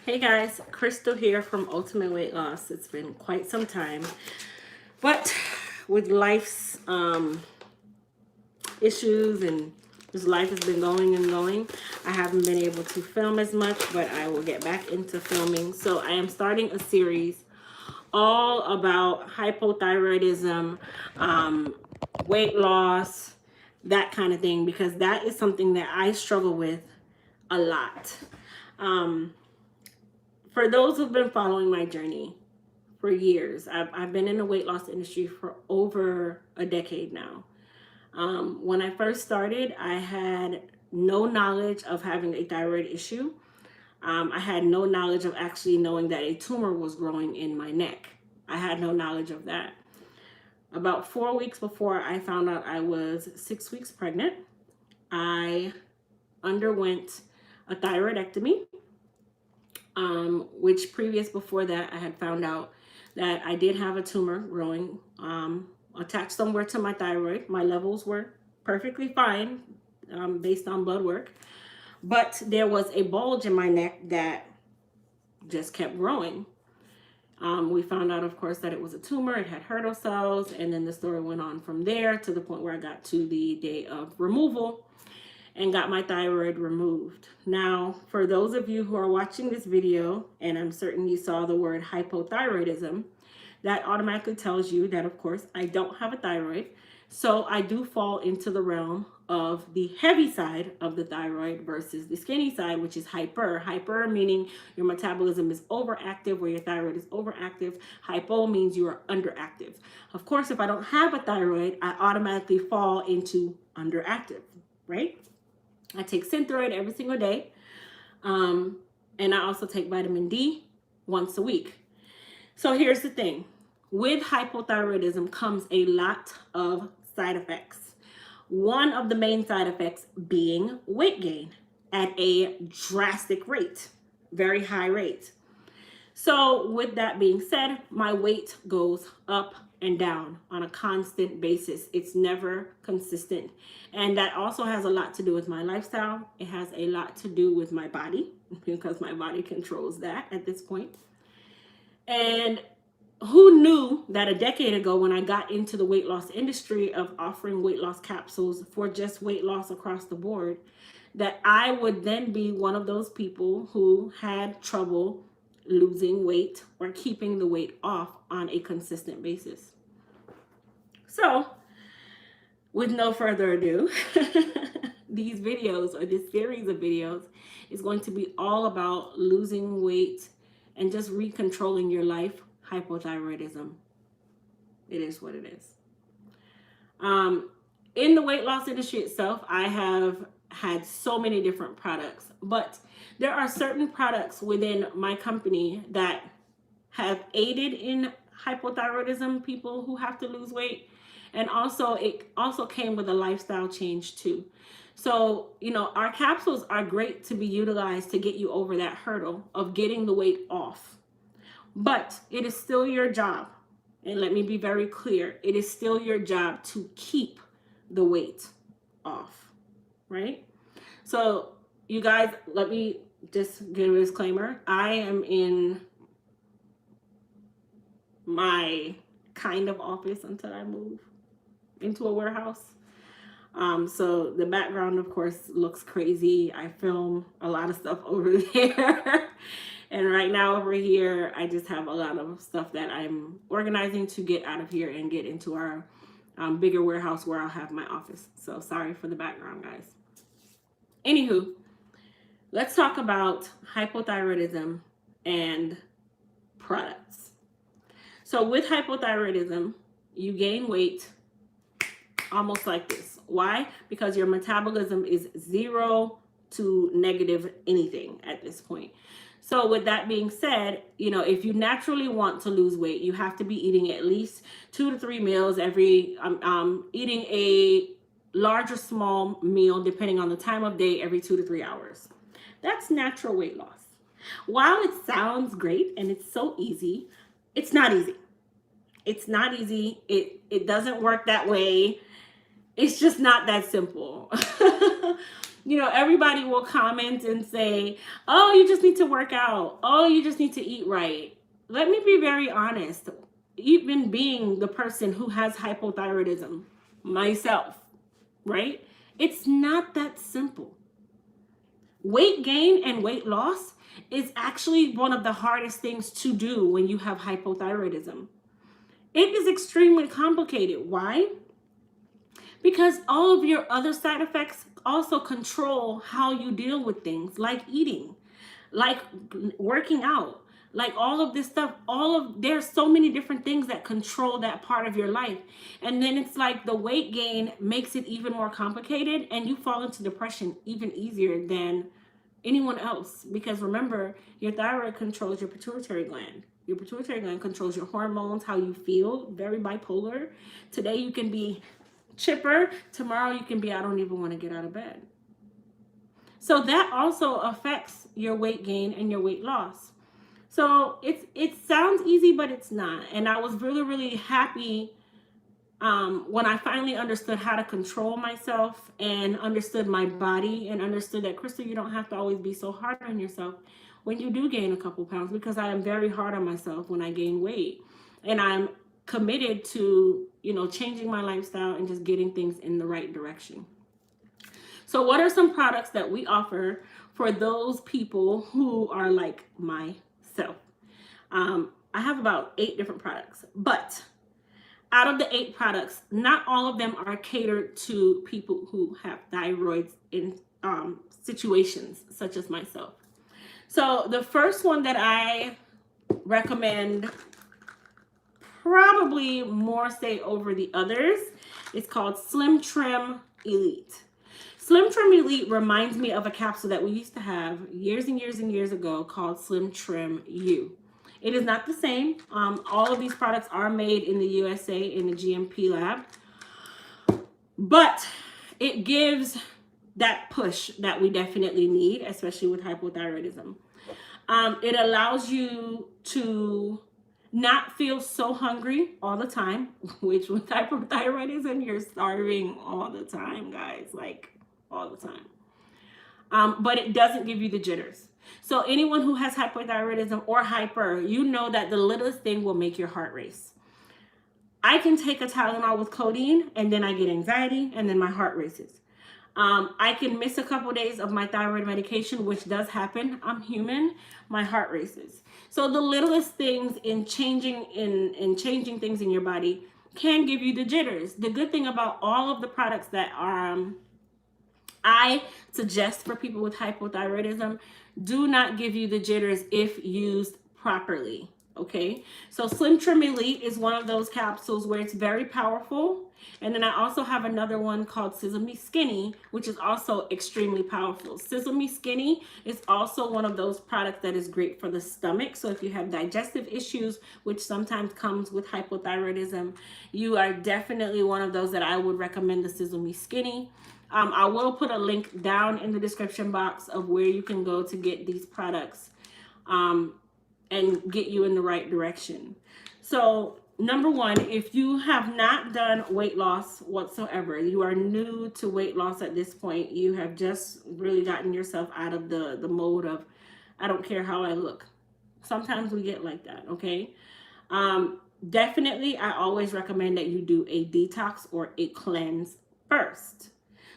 Hey guys, Crystal here from Ultimate Weight Loss. It's been quite some time, but with life's issues and this life has been going and going, I haven't been able to film as much, but I will get back into filming. So I am starting a series all about hypothyroidism, weight loss, that kind of thing, because that is something that I struggle with a lot. For those who've been following my journey for years, I've been in the weight loss industry for over a decade now. When I first started, I had no knowledge of having a thyroid issue. I had no knowledge of actually knowing that a tumor was growing in my neck. I had no knowledge of that. About 4 weeks before I found out I was 6 weeks pregnant, I underwent a thyroidectomy. Which previous before that, I had found out that I did have a tumor growing attached somewhere to my thyroid. My levels were perfectly fine based on blood work, but there was a bulge in my neck that just kept growing. We found out, of course, that it was a tumor. It had hurdle cells, and then the story went on from there to the point where I got to the day of removal and got my thyroid removed. Now, for those of you who are watching this video, and I'm certain you saw the word hypothyroidism, that automatically tells you that, of course, I don't have a thyroid. So I do fall into the realm of the heavy side of the thyroid versus the skinny side, which is hyper. Hyper meaning your metabolism is overactive or your thyroid is overactive. Hypo means you are underactive. Of course, if I don't have a thyroid, I automatically fall into underactive, right? I take Synthroid every single day. And I also take vitamin D once a week. So here's the thing. With hypothyroidism comes a lot of side effects. One of the main side effects being weight gain at a drastic rate, very high rate. So with that being said, my weight goes up and down on a constant basis. It's never consistent. And that also has a lot to do with my lifestyle. It has a lot to do with my body because my body controls that at this point. And who knew that a decade ago when I got into the weight loss industry of offering weight loss capsules for just weight loss across the board, that I would then be one of those people who had trouble losing weight or keeping the weight off on a consistent basis. So, with no further ado, these videos or this series of videos is going to be all about losing weight and just recontrolling your life. Hypothyroidism. It is what it is. In the weight loss industry itself, I have had so many different products, but there are certain products within my company that have aided in hypothyroidism, people who have to lose weight. And also, it also came with a lifestyle change too. So, our capsules are great to be utilized to get you over that hurdle of getting the weight off. But it is still your job. And let me be very clear. It is still your job to keep the weight off, right? So you guys, let me just give a disclaimer. I am in my kind of office until I move into a warehouse. So the background, of course, looks crazy. I film a lot of stuff over there. And right now over here, I just have a lot of stuff that I'm organizing to get out of here and get into our bigger warehouse where I'll have my office. So sorry for the background, guys. Anywho, let's talk about hypothyroidism and products. So with hypothyroidism, you gain weight almost like this. Why? Because your metabolism is 0 to negative anything at this point. So with that being said, if you naturally want to lose weight, you have to be eating at least 2 to 3 meals every, eating a large or small meal, depending on the time of day, every 2 to 3 hours. That's natural weight loss. While it sounds great and it's so easy, it's not easy. It's not easy. It doesn't work that way. It's just not that simple. everybody will comment and say, oh, you just need to work out. Oh, you just need to eat right. Let me be very honest. Even being the person who has hypothyroidism myself, right? It's not that simple. Weight gain and weight loss is actually one of the hardest things to do when you have hypothyroidism. It is extremely complicated. Why? Because all of your other side effects also control how you deal with things like eating, like working out, like all of this stuff. There's so many different things that control that part of your life. And then it's like the weight gain makes it even more complicated, and you fall into depression even easier than anyone else. Because remember, your thyroid controls your pituitary gland. Your pituitary gland controls your hormones, how you feel, very bipolar. Today you can be chipper, tomorrow you can be, I don't even want to get out of bed. So that also affects your weight gain and your weight loss. So it sounds easy, but it's not. And I was really, really happy when I finally understood how to control myself and understood my body and understood that, Crystal, you don't have to always be so hard on yourself when you do gain a couple pounds, because I am very hard on myself when I gain weight. And I'm committed to, changing my lifestyle and just getting things in the right direction. So what are some products that we offer for those people who are like myself? I have about 8 different products, but out of the 8 products, not all of them are catered to people who have thyroids in situations such as myself. So the first one that I recommend, probably more say over the others, is called Slim Trim Elite. Slim Trim Elite reminds me of a capsule that we used to have years and years and years ago called Slim Trim U. It is not the same. All of these products are made in the USA in the GMP lab, but it gives that push that we definitely need, especially with hypothyroidism. It allows you to not feel so hungry all the time, which with hypothyroidism, you're starving all the time, guys, like all the time. But it doesn't give you the jitters. So anyone who has hypothyroidism or hyper, you know that the littlest thing will make your heart race. I can take a Tylenol with codeine and then I get anxiety and then my heart races. I can miss a couple days of my thyroid medication, which does happen. I'm human. My heart races. So the littlest things in changing things in your body can give you the jitters. The good thing about all of the products that I suggest for people with hypothyroidism do not give you the jitters if used properly. Okay, so Slim Trim Elite is one of those capsules where it's very powerful. And then I also have another one called Sizzle Me Skinny, which is also extremely powerful. Sizzle Me Skinny is also one of those products that is great for the stomach. So if you have digestive issues, which sometimes comes with hypothyroidism, you are definitely one of those that I would recommend the Sizzle Me Skinny. I will put a link down in the description box of where you can go to get these products and get you in the right direction. So number one, if you have not done weight loss whatsoever, you are new to weight loss at this point, you have just really gotten yourself out of the mode of, I don't care how I look. Sometimes we get like that, okay? Definitely, I always recommend that you do a detox or a cleanse first.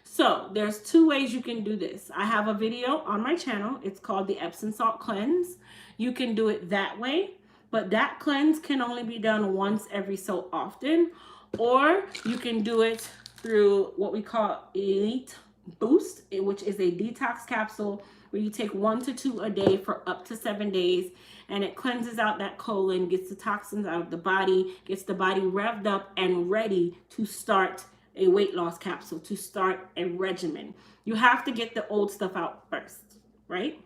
So there's 2 ways you can do this. I have a video on my channel. It's called the Epsom Salt Cleanse. You can do it that way, but that cleanse can only be done once every so often, or you can do it through what we call Elite Boost, which is a detox capsule where you take 1 to 2 a day for up to 7 days, and it cleanses out that colon, gets the toxins out of the body, gets the body revved up and ready to start a weight loss capsule, to start a regimen. You have to get the old stuff out first, right?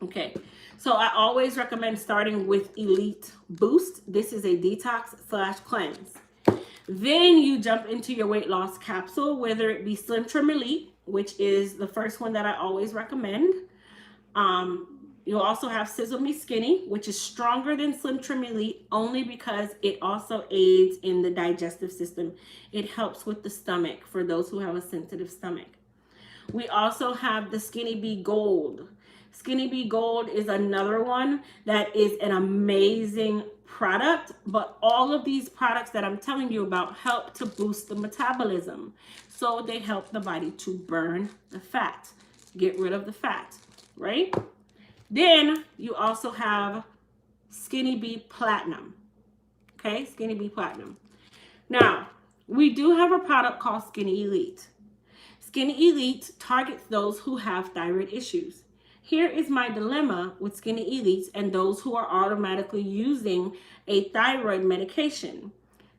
Okay, so I always recommend starting with Elite Boost. This is a detox/cleanse. Then you jump into your weight loss capsule, whether it be Slim Trim Elite, which is the first one that I always recommend. You'll also have Sizzle Me Skinny, which is stronger than Slim Trim Elite only because it also aids in the digestive system. It helps with the stomach for those who have a sensitive stomach. We also have the Skinny Bee Gold. Skinny Bee Gold is another one that is an amazing product, but all of these products that I'm telling you about help to boost the metabolism. So they help the body to burn the fat, get rid of the fat, right? Then you also have Skinny Bee Platinum. Okay, Skinny Bee Platinum. Now, we do have a product called Skinny Elite. Skinny Elite targets those who have thyroid issues. Here is my dilemma with Skinny Elite and those who are automatically using a thyroid medication.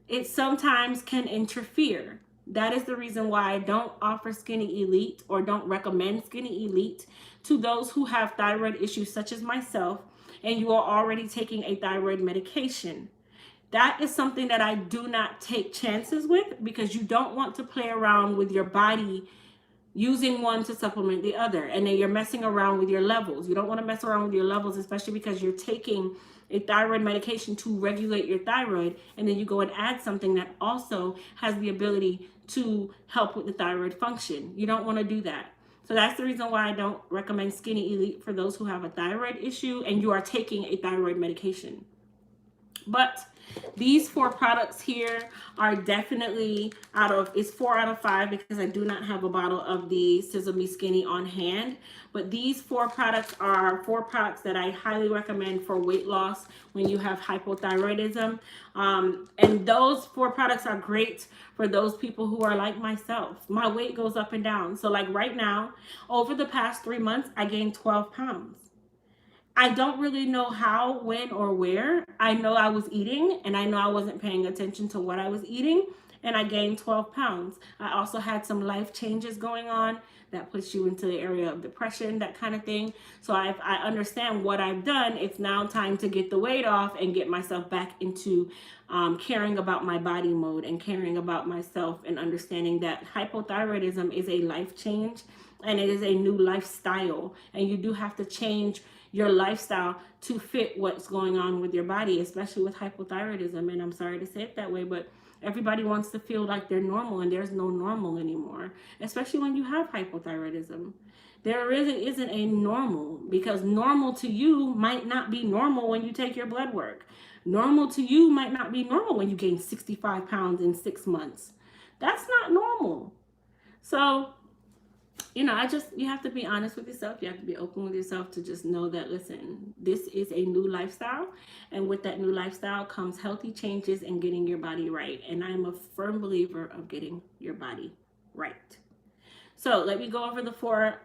It sometimes can interfere. That is the reason why I don't offer Skinny Elite or don't recommend Skinny Elite to those who have thyroid issues such as myself and you are already taking a thyroid medication. That is something that I do not take chances with because you don't want to play around with your body using one to supplement the other. And then you're messing around with your levels. You don't want to mess around with your levels, especially because you're taking a thyroid medication to regulate your thyroid. And then you go and add something that also has the ability to help with the thyroid function. You don't want to do that. So that's the reason why I don't recommend Skinny Elite for those who have a thyroid issue and you are taking a thyroid medication. But these 4 products here are definitely it's 4 out of 5 because I do not have a bottle of the Sizzle Me Skinny on hand. But these 4 products are 4 products that I highly recommend for weight loss when you have hypothyroidism. And those 4 products are great for those people who are like myself. My weight goes up and down. So like right now, over the past 3 months, I gained 12 pounds. I don't really know how, when, or where. I know I was eating, and I know I wasn't paying attention to what I was eating, and I gained 12 pounds. I also had some life changes going on that puts you into the area of depression, that kind of thing. So I understand what I've done. It's now time to get the weight off and get myself back into caring about my body mode and caring about myself and understanding that hypothyroidism is a life change and it is a new lifestyle, and you do have to change your lifestyle to fit what's going on with your body, especially with hypothyroidism. And I'm sorry to say it that way, but everybody wants to feel like they're normal, and there's no normal anymore, especially when you have hypothyroidism. There really isn't a normal, because normal to you might not be normal when you take your blood work. Normal to you might not be normal when you gain 65 pounds in 6 months. That's not normal. So you have to be honest with yourself. You have to be open with yourself to just know that, listen, this is a new lifestyle. And with that new lifestyle comes healthy changes and getting your body right. And I'm a firm believer of getting your body right. So let me go over the 4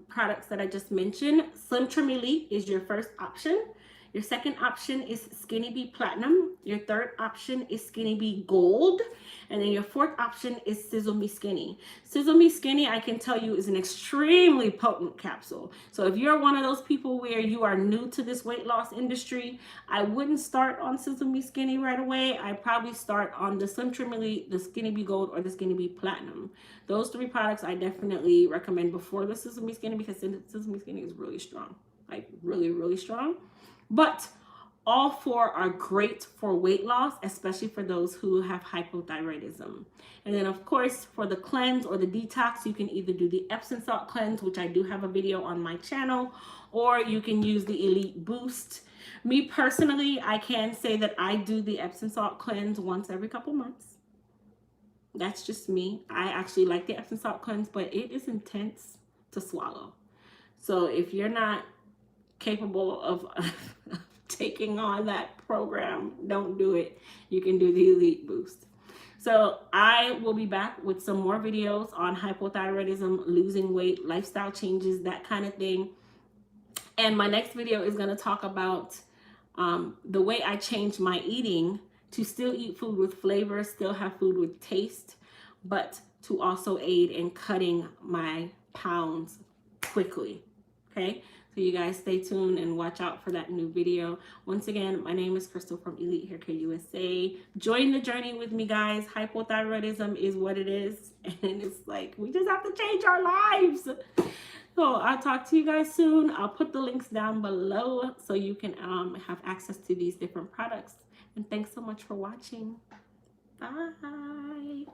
products that I just mentioned. Slim Trim Elite is your first option. Your second option is Skinny Bee Platinum. Your third option is Skinny Bee Gold. And then your fourth option is Sizzle Me Skinny. Sizzle Me Skinny, I can tell you, is an extremely potent capsule. So if you're one of those people where you are new to this weight loss industry, I wouldn't start on Sizzle Me Skinny right away. I'd probably start on the Slim Trim Elite, the Skinny Bee Gold, or the Skinny Bee Platinum. Those 3 products I definitely recommend before the Sizzle Me Skinny, because Sizzle Me Skinny is really strong. Like really, really strong. But all 4 are great for weight loss, especially for those who have hypothyroidism. And then, of course, for the cleanse or the detox, you can either do the Epsom salt cleanse, which I do have a video on my channel, or you can use the Elite Boost. Me personally, I can say that I do the Epsom salt cleanse once every couple months. That's just me. I actually like the Epsom salt cleanse, but it is intense to swallow. So if you're not capable of taking on that program, don't do it. You can do the Elite Boost. So I will be back with some more videos on hypothyroidism, losing weight, lifestyle changes, that kind of thing. And my next video is going to talk about the way I changed my eating to still eat food with flavor, still have food with taste, but to also aid in cutting my pounds quickly. Okay? So you guys stay tuned and watch out for that new video. Once again, my name is Crystal from Elite Hair Care USA. Join the journey with me, guys. Hypothyroidism is what it is. And it's like, we just have to change our lives. So I'll talk to you guys soon. I'll put the links down below so you can have access to these different products. And thanks so much for watching. Bye.